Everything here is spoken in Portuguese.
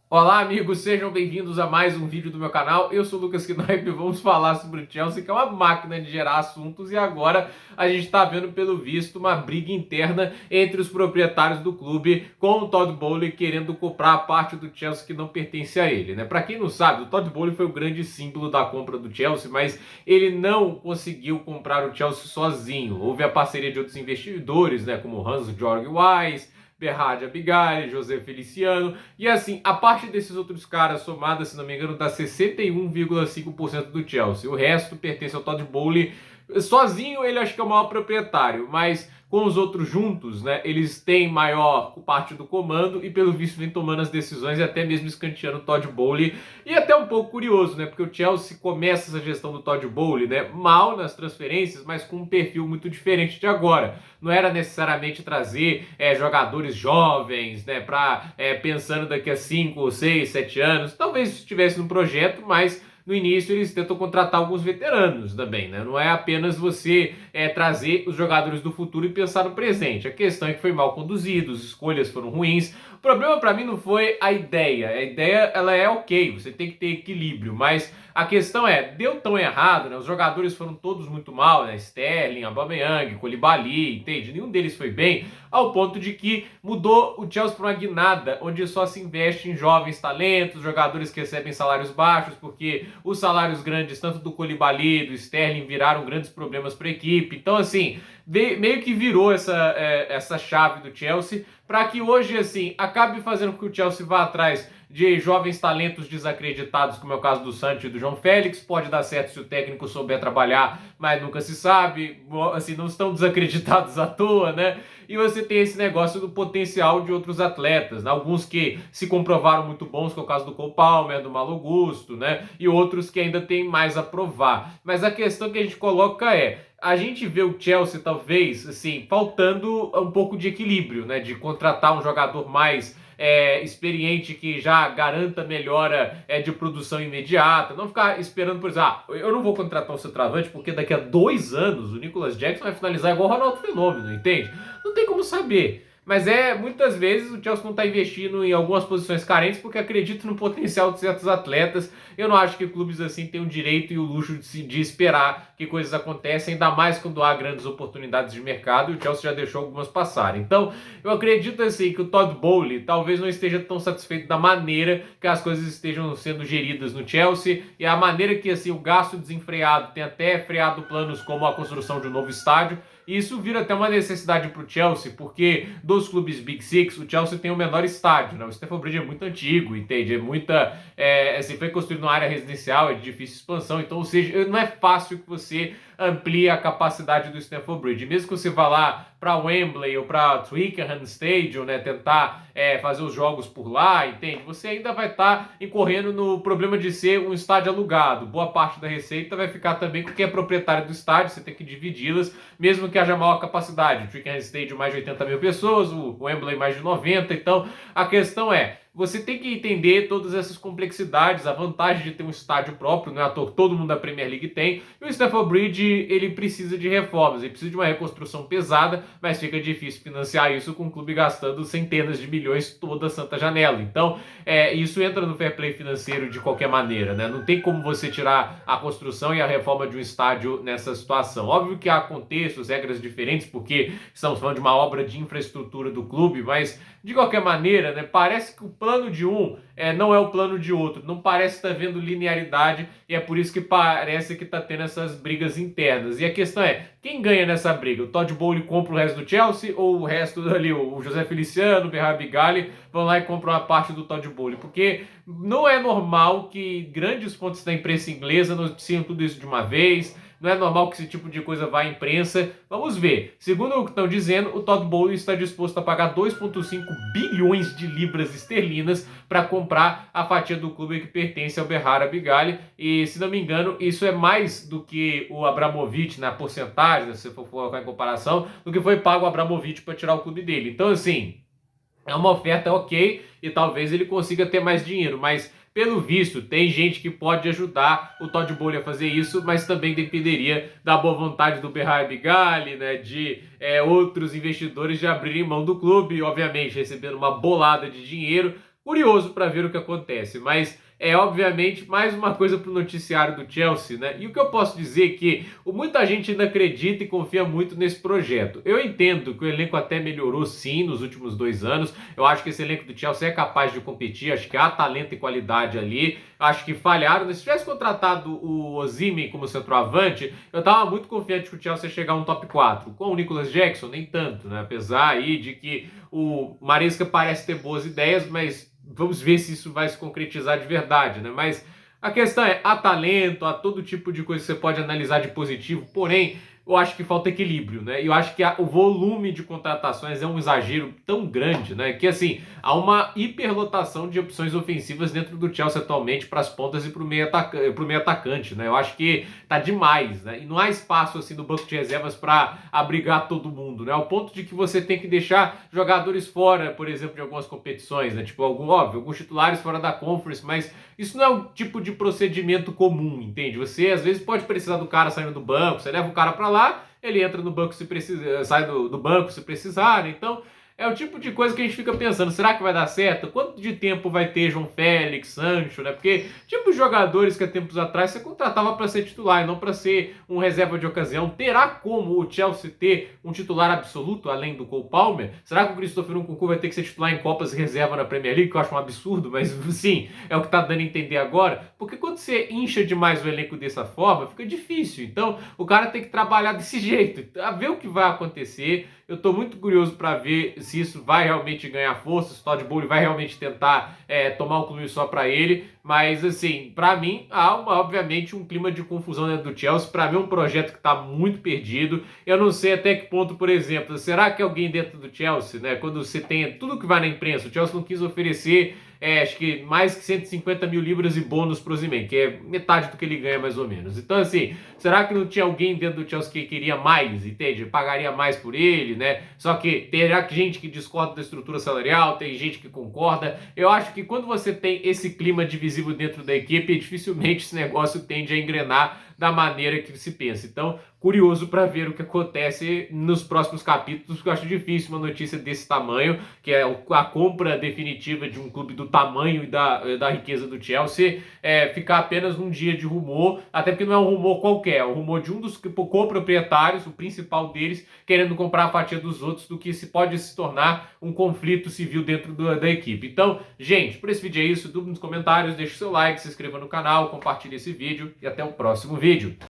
Olá, amigos, sejam bem-vindos a mais um vídeo do meu canal. Eu sou o Lucas Knaip e vamos falar sobre o Chelsea, que é uma máquina de gerar assuntos, e agora a gente está vendo, pelo visto, uma briga interna entre os proprietários do clube, com o Todd Boehly querendo comprar a parte do Chelsea que não pertence a ele, né? Para quem não sabe, o Todd Boehly foi o grande símbolo da compra do Chelsea, mas ele não conseguiu comprar o Chelsea sozinho. Houve a parceria de outros investidores, né, como Hans-Georg Weiss, Berhard Abigail, José Feliciano, e assim, a parte desses outros caras somada, se não me engano, dá 61,5% do Chelsea. O resto pertence ao Todd Boehly. Sozinho ele acho que é o maior proprietário, mas com os outros juntos, né, eles têm maior parte do comando e pelo visto vem tomando as decisões e até mesmo escanteando o Todd Boehly. E até um pouco curioso, né, porque o Chelsea começa essa gestão do Todd Boehly, né, mal nas transferências, mas com um perfil muito diferente de agora. Não era necessariamente trazer jogadores jovens, né, para pensando daqui a 5, 6, 7 anos. Talvez estivesse no projeto, mas no início eles tentam contratar alguns veteranos também, né? Não é apenas você trazer os jogadores do futuro e pensar no presente. A questão é que foi mal conduzido, as escolhas foram ruins. O problema para mim não foi a ideia. A ideia ela é ok, você tem que ter equilíbrio, mas a questão é, deu tão errado, né? Os jogadores foram todos muito mal, né? Sterling, Aubameyang, Koulibaly, entende? Nenhum deles foi bem, ao ponto de que mudou o Chelsea para uma guinada, onde só se investe em jovens talentos, jogadores que recebem salários baixos, porque os salários grandes, tanto do Koulibaly, do Sterling, viraram grandes problemas para a equipe. Então, assim, meio que virou essa chave do Chelsea para que hoje, assim, acabe fazendo com que o Chelsea vá atrás de jovens talentos desacreditados, como é o caso do Sancho e do João Félix. Pode dar certo se o técnico souber trabalhar, mas nunca se sabe. Assim, não estão desacreditados à toa, né? E você tem esse negócio do potencial de outros atletas, né? Alguns que se comprovaram muito bons, que é o caso do Cole Palmer, do Malo Gusto, né? E outros que ainda tem mais a provar. Mas a questão que a gente coloca é, a gente vê o Chelsea talvez, assim, faltando um pouco de equilíbrio, né? De contratar um jogador mais experiente que já garanta melhora de produção imediata, não ficar esperando, por exemplo, eu não vou contratar um centroavante porque daqui a 2 anos o Nicolas Jackson vai finalizar igual o Ronaldo Fenômeno, entende? Não tem como saber. Mas muitas vezes o Chelsea não está investindo em algumas posições carentes porque acredita no potencial de certos atletas. Eu não acho que clubes assim têm o direito e o luxo de esperar que coisas acontecem, ainda mais quando há grandes oportunidades de mercado, e o Chelsea já deixou algumas passarem. Então, eu acredito assim que o Todd Boehly talvez não esteja tão satisfeito da maneira que as coisas estejam sendo geridas no Chelsea e a maneira que assim o gasto desenfreado tem até freado planos como a construção de um novo estádio. E isso vira até uma necessidade para o Chelsea, porque dos clubes Big Six, o Chelsea tem o menor estádio, né? O Stamford Bridge é muito antigo, entende? Assim, foi construído numa área residencial, é de difícil expansão, então, ou seja, não é fácil que você amplie a capacidade do Stamford Bridge. Mesmo que você vá lá para Wembley ou para Twickenham Stadium, né, tentar fazer os jogos por lá, entende? Você ainda vai estar incorrendo no problema de ser um estádio alugado. Boa parte da receita vai ficar também com quem é proprietário do estádio, você tem que dividi-las, mesmo que haja maior capacidade. O Twickenham Stadium mais de 80 mil pessoas, o Wembley mais de 90, então a questão é, você tem que entender todas essas complexidades, a vantagem de ter um estádio próprio, não é à toa que todo mundo da Premier League tem, e o Stamford Bridge, ele precisa de reformas, ele precisa de uma reconstrução pesada, mas fica difícil financiar isso com o clube gastando centenas de milhões toda a santa janela. Então, isso entra no fair play financeiro de qualquer maneira, né? Não tem como você tirar a construção e a reforma de um estádio nessa situação. Óbvio que há contextos, regras diferentes, porque estamos falando de uma obra de infraestrutura do clube, mas de qualquer maneira, né, parece que o plano de um não é o plano de outro. Não parece estar vendo linearidade e é por isso que parece que está tendo essas brigas internas. E a questão é, quem ganha nessa briga? O Todd Boehly compra o resto do Chelsea ou o resto ali, o José Feliciano, o Berhard Abigail vão lá e compram uma parte do Todd Boehly? Porque não é normal que grandes fontes da imprensa inglesa noticiam tudo isso de uma vez. Não é normal que esse tipo de coisa vá à imprensa. Vamos ver. Segundo o que estão dizendo, o Todd Boehly está disposto a pagar 2,5 bilhões de libras esterlinas para comprar a fatia do clube que pertence ao Berhard Abigail. E, se não me engano, isso é mais do que o Abramovich na porcentagem, se for colocar em comparação, do que foi pago o Abramovich para tirar o clube dele. Então, assim, é uma oferta ok e talvez ele consiga ter mais dinheiro, mas pelo visto tem gente que pode ajudar o Todd Boehly a fazer isso, mas também dependeria da boa vontade do Berhard Abigail, né, de outros investidores de abrirem mão do clube, obviamente recebendo uma bolada de dinheiro, curioso para ver o que acontece, mas é obviamente mais uma coisa para o noticiário do Chelsea, né? E o que eu posso dizer é que muita gente ainda acredita e confia muito nesse projeto. Eu entendo que o elenco até melhorou sim nos últimos 2 anos. Eu acho que esse elenco do Chelsea é capaz de competir, acho que há talento e qualidade ali. Acho que falharam. Se tivesse contratado o Osimhen como centroavante, eu estava muito confiante que o Chelsea ia chegar a um top 4. Com o Nicolas Jackson, nem tanto, né? Apesar aí de que o Maresca parece ter boas ideias, mas vamos ver se isso vai se concretizar de verdade, né? Mas a questão é, há talento, há todo tipo de coisa que você pode analisar de positivo, porém, eu acho que falta equilíbrio, né? E eu acho que o volume de contratações é um exagero tão grande, né? Que assim, há uma hiperlotação de opções ofensivas dentro do Chelsea atualmente para as pontas e para o meio atacante, né? Eu acho que tá demais, né? E não há espaço assim no banco de reservas para abrigar todo mundo, né? Ao ponto de que você tem que deixar jogadores fora, por exemplo, de algumas competições, né? Tipo, alguns titulares fora da Conference, mas isso não é um tipo de procedimento comum, entende? Você às vezes pode precisar do cara saindo do banco, você leva o cara para lá, ele entra no banco se precisar, sai do banco se precisar, né? Então é o tipo de coisa que a gente fica pensando, será que vai dar certo? Quanto de tempo vai ter João Félix, Sancho, né? Porque, tipo, jogadores que há tempos atrás você contratava para ser titular e não para ser um reserva de ocasião. Terá como o Chelsea ter um titular absoluto, além do Cole Palmer? Será que o Christopher Nkunku vai ter que ser titular em Copas e reserva na Premier League? Que eu acho um absurdo, mas sim, é o que tá dando a entender agora. Porque quando você incha demais o elenco dessa forma, fica difícil. Então, o cara tem que trabalhar desse jeito, a ver o que vai acontecer. Eu tô muito curioso para ver se isso vai realmente ganhar força, se o Todd Bowley vai realmente tentar tomar um clube só para ele, mas assim, para mim há obviamente um clima de confusão dentro do Chelsea. Para mim é um projeto que está muito perdido. Eu não sei até que ponto, por exemplo, será que alguém dentro do Chelsea, né, quando você tem tudo que vai na imprensa, o Chelsea não quis oferecer acho que mais que 150 mil libras e bônus pro Osimhen, que é metade do que ele ganha mais ou menos. Então assim, será que não tinha alguém dentro do Chelsea que queria mais, entende? Pagaria mais por ele, né? Só que terá gente que discorda da estrutura salarial, tem gente que concorda. Eu acho que quando você tem esse clima divisivo dentro da equipe, dificilmente esse negócio tende a engrenar da maneira que se pensa. Então, curioso para ver o que acontece nos próximos capítulos, porque eu acho difícil uma notícia desse tamanho, que é a compra definitiva de um clube do tamanho e da riqueza do Chelsea, ficar apenas num dia de rumor, até porque não é um rumor qualquer, é um rumor de um dos co-proprietários, o principal deles, querendo comprar a fatia dos outros, do que se pode se tornar um conflito civil dentro da equipe. Então, gente, por esse vídeo é isso, dúvida nos comentários, deixa o seu like, se inscreva no canal, compartilhe esse vídeo e até o próximo vídeo.